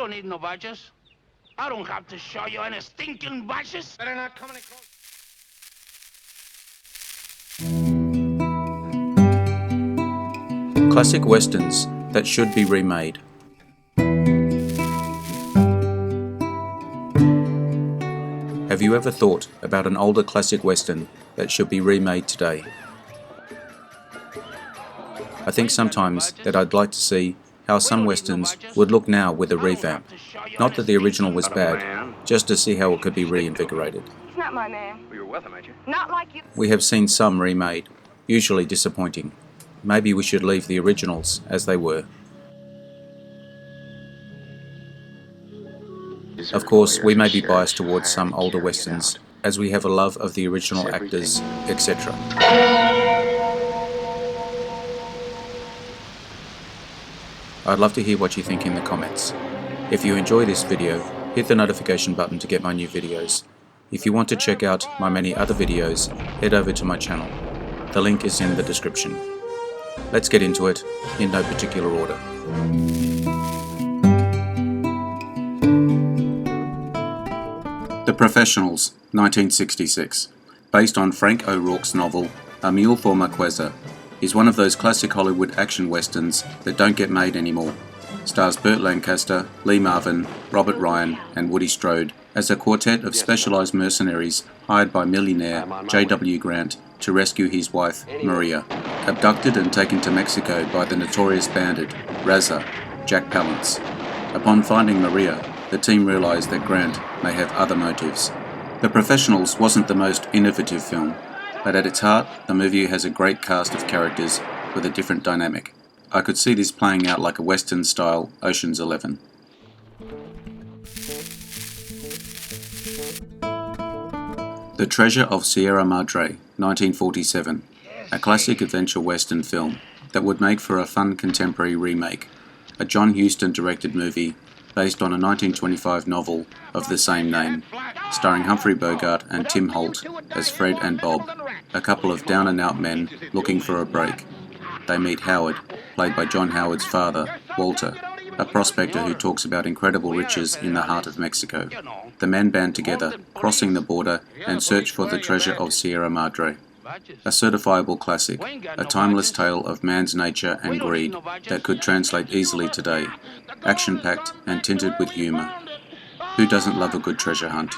don't need no badges. I don't have to show you any stinking badges. Better not come any close. Classic westerns that should be remade. Have you ever thought about an older classic western that should be remade today? I think sometimes that I'd like to see how some westerns would look now with a revamp. Not that the original was bad, just to see how it could be reinvigorated. He's not my man. Well, you're with him, ain't you? Not like you. We have seen some remade, usually disappointing. Maybe we should leave the originals as they were. Of course, we may be biased towards some older westerns, as we have a love of the original actors, etc. I'd love to hear what you think in the comments. If you enjoy this video, hit the notification button to get my new videos. If you want to check out my many other videos, head over to my channel. The link is in the description. Let's get into it, in no particular order. The Professionals, 1966. Based on Frank O'Rourke's novel, A Mule for Marquesa, is one of those classic Hollywood action westerns that don't get made anymore. Stars Burt Lancaster, Lee Marvin, Robert Ryan, and Woody Strode as a quartet of specialized mercenaries hired by millionaire J.W. Grant to rescue his wife, Maria, abducted and taken to Mexico by the notorious bandit, Raza, Jack Palance. Upon finding Maria, the team realized that Grant may have other motives. The Professionals wasn't the most innovative film, but at its heart, the movie has a great cast of characters with a different dynamic. I could see this playing out like a Western-style Ocean's 11. The Treasure of Sierra Madre, 1947, a classic adventure Western film that would make for a fun contemporary remake, a John Huston-directed movie based on a 1925 novel of the same name, starring Humphrey Bogart and Tim Holt as Fred and Bob, a couple of down-and-out men looking for a break. They meet Howard, played by John Howard's father, Walter, a prospector who talks about incredible riches in the heart of Mexico. The men band together, crossing the border, and search for the treasure of Sierra Madre. A certifiable classic, a timeless tale of man's nature and greed that could translate easily today, action-packed and tinted with humour. Who doesn't love a good treasure hunt?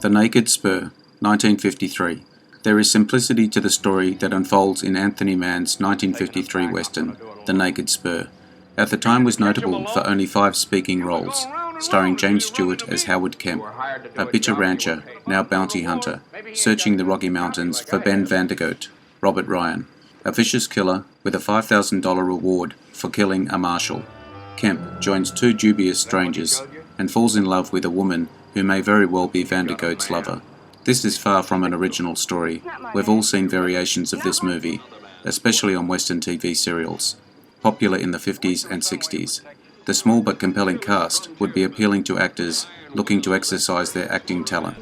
The Naked Spur, 1953. There is simplicity to the story that unfolds in Anthony Mann's 1953 western, The Naked Spur. At the time was notable for only 5 speaking roles, starring James Stewart as Howard Kemp, a bitter rancher, now bounty hunter, searching the Rocky Mountains for Ben Vandergoat, Robert Ryan, a vicious killer with a $5,000 reward for killing a marshal. Kemp joins 2 dubious strangers and falls in love with a woman who may very well be Vandergoat's lover. This is far from an original story. We've all seen variations of this movie, especially on Western TV serials, popular in the 50s and 60s. The small but compelling cast would be appealing to actors looking to exercise their acting talent.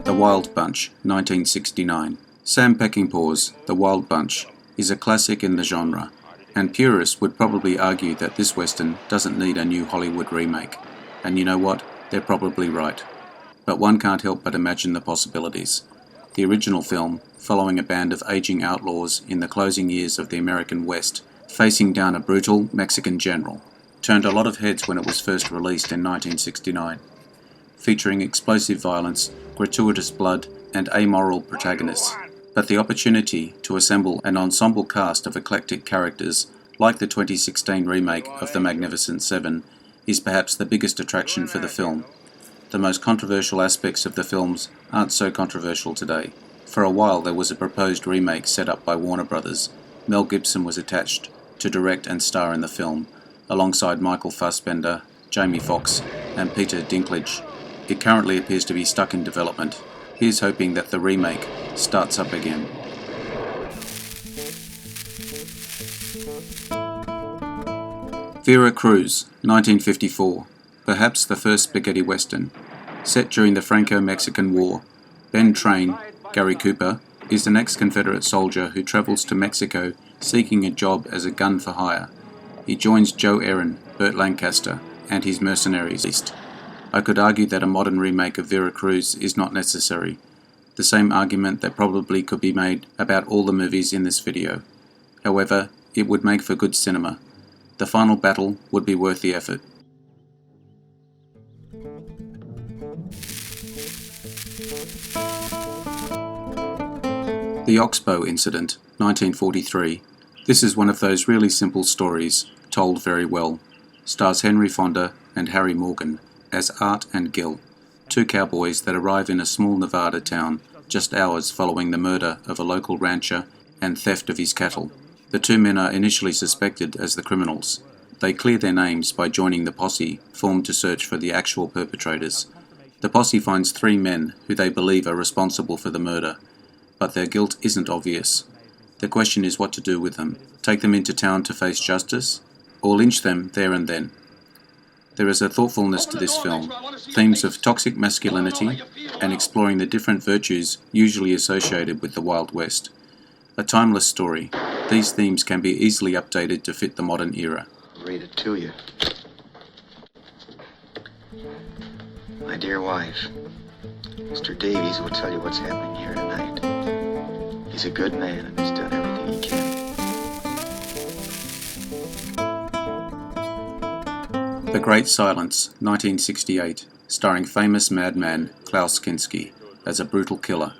The Wild Bunch, 1969. Sam Peckinpah's The Wild Bunch is a classic in the genre, and purists would probably argue that this western doesn't need a new Hollywood remake. And you know what? They're probably right. But one can't help but imagine the possibilities. The original film, following a band of aging outlaws in the closing years of the American West, facing down a brutal Mexican general, turned a lot of heads when it was first released in 1969. Featuring explosive violence, gratuitous blood, and amoral protagonists. But the opportunity to assemble an ensemble cast of eclectic characters, like the 2016 remake of The Magnificent Seven, is perhaps the biggest attraction for the film. The most controversial aspects of the films aren't so controversial today. For a while there was a proposed remake set up by Warner Brothers. Mel Gibson was attached to direct and star in the film, alongside Michael Fassbender, Jamie Foxx, and Peter Dinklage. It currently appears to be stuck in development. Here's hoping that the remake starts up again. Vera Cruz, 1954. Perhaps the first spaghetti western. Set during the Franco-Mexican War, Ben Train, Gary Cooper, is an ex-Confederate soldier who travels to Mexico seeking a job as a gun for hire. He joins Joe Erin, Burt Lancaster, and his mercenaries. I could argue that a modern remake of Veracruz is not necessary, the same argument that probably could be made about all the movies in this video. However, it would make for good cinema. The final battle would be worth the effort. The Oxbow Incident, 1943. This is one of those really simple stories, told very well. Stars Henry Fonda and Harry Morgan as Art and Gil, two cowboys that arrive in a small Nevada town just hours following the murder of a local rancher and theft of his cattle. The two men are initially suspected as the criminals. They clear their names by joining the posse formed to search for the actual perpetrators. The posse finds 3 men who they believe are responsible for the murder, but their guilt isn't obvious. The question is what to do with them. Take them into town to face justice, or lynch them there and then. There is a thoughtfulness to this film, themes of toxic masculinity and exploring the different virtues usually associated with the Wild West. A timeless story. These themes can be easily updated to fit the modern era. Read it to you. My dear wife, Mr. Davies will tell you what's happening here tonight. He's a good man and has done everything he can. The Great Silence, 1968, starring famous madman Klaus Kinski as a brutal killer.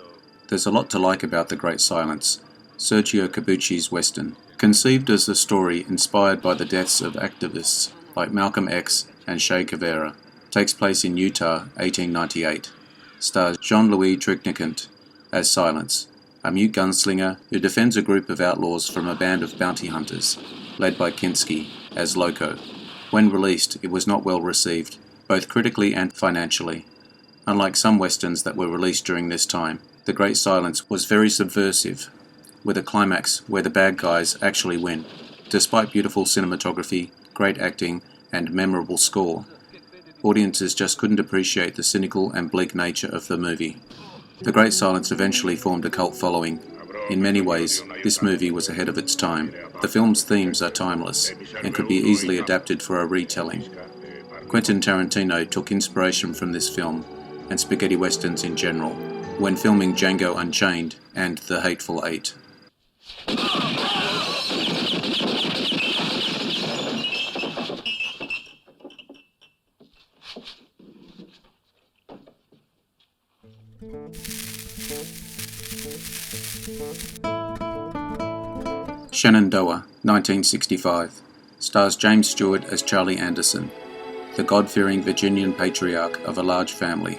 There's a lot to like about The Great Silence, Sergio Corbucci's Western. Conceived as a story inspired by the deaths of activists like Malcolm X and Che Guevara, takes place in Utah, 1898. Stars Jean-Louis Trintignant as Silence, a mute gunslinger who defends a group of outlaws from a band of bounty hunters, led by Kinski as Loco. When released, it was not well received, both critically and financially. Unlike some westerns that were released during this time, The Great Silence was very subversive, with a climax where the bad guys actually win. Despite beautiful cinematography, great acting, and memorable score, audiences just couldn't appreciate the cynical and bleak nature of the movie. The Great Silence eventually formed a cult following. In many ways, this movie was ahead of its time. The film's themes are timeless and could be easily adapted for a retelling. Quentin Tarantino took inspiration from this film and spaghetti westerns in general when filming Django Unchained and The Hateful Eight. Shenandoah, 1965, stars James Stewart as Charlie Anderson, the God-fearing Virginian patriarch of a large family.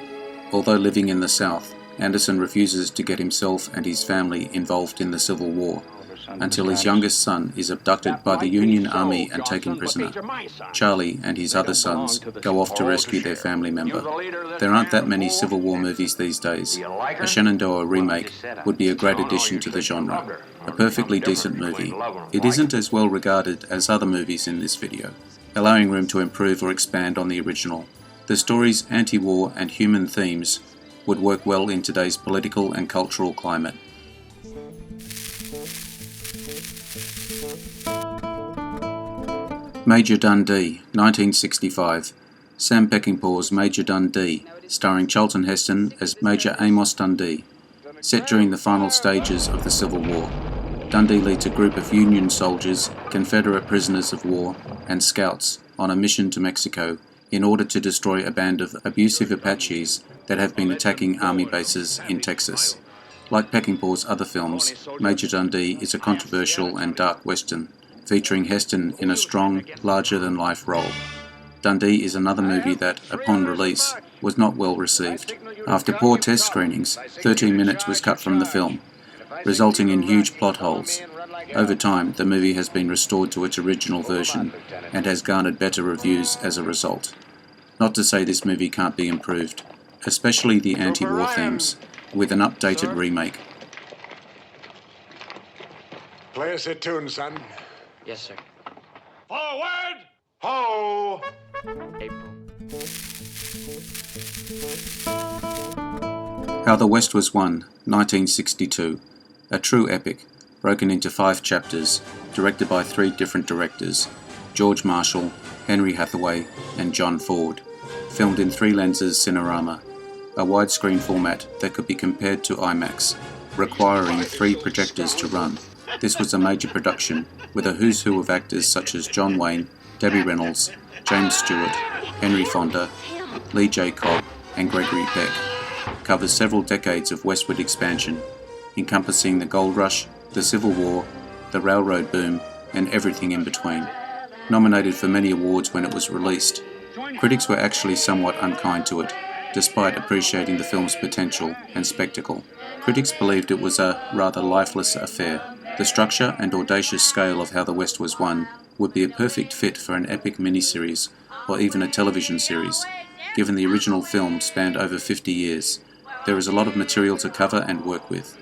Although living in the South, Anderson refuses to get himself and his family involved in the Civil War, until his youngest son is abducted by the Union Army and taken prisoner. Charlie and his other sons go off to rescue their family member. There aren't that many Civil War movies these days. A Shenandoah remake would be a great addition to the genre. A perfectly decent movie. It isn't as well regarded as other movies in this video, allowing room to improve or expand on the original. The story's anti-war and human themes would work well in today's political and cultural climate. Major Dundee, 1965. Sam Peckinpah's Major Dundee, starring Charlton Heston as Major Amos Dundee. Set during the final stages of the Civil War, Dundee leads a group of Union soldiers, Confederate prisoners of war, and scouts on a mission to Mexico in order to destroy a band of abusive Apaches that have been attacking army bases in Texas. Like Peckinpah's other films, Major Dundee is a controversial and dark western, featuring Heston in a strong, larger-than-life role. Dundee is another movie that, upon release, was not well received. After poor test screenings, 13 minutes was cut from the film, resulting in huge plot holes. Over time, the movie has been restored to its original version and has garnered better reviews as a result. Not to say this movie can't be improved, especially the anti-war themes, with an updated remake. Play us a tune, son. Yes, sir. Forward! Ho! April. How the West Was Won, 1962, a true epic, broken into 5 chapters, directed by 3 different directors, George Marshall, Henry Hathaway, and John Ford, filmed in 3 lenses Cinerama, a widescreen format that could be compared to IMAX, requiring 3 projectors to run. This was a major production, with a who's who of actors such as John Wayne, Debbie Reynolds, James Stewart, Henry Fonda, Lee J. Cobb, and Gregory Peck. Covers several decades of westward expansion, encompassing the gold rush, the Civil War, the railroad boom, and everything in between. Nominated for many awards when it was released, critics were actually somewhat unkind to it, despite appreciating the film's potential and spectacle. Critics believed it was a rather lifeless affair. The structure and audacious scale of How the West Was Won would be a perfect fit for an epic miniseries or even a television series. Given the original film spanned over 50 years, there is a lot of material to cover and work with.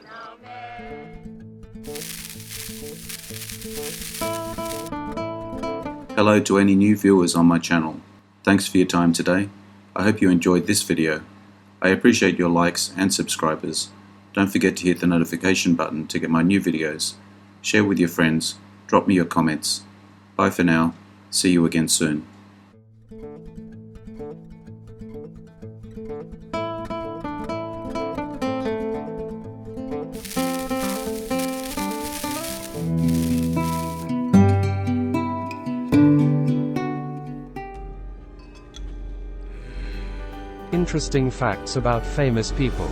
Hello to any new viewers on my channel. Thanks for your time today. I hope you enjoyed this video. I appreciate your likes and subscribers. Don't forget to hit the notification button to get my new videos. Share with your friends. Drop me your comments. Bye for now. See you again soon. Interesting facts about famous people.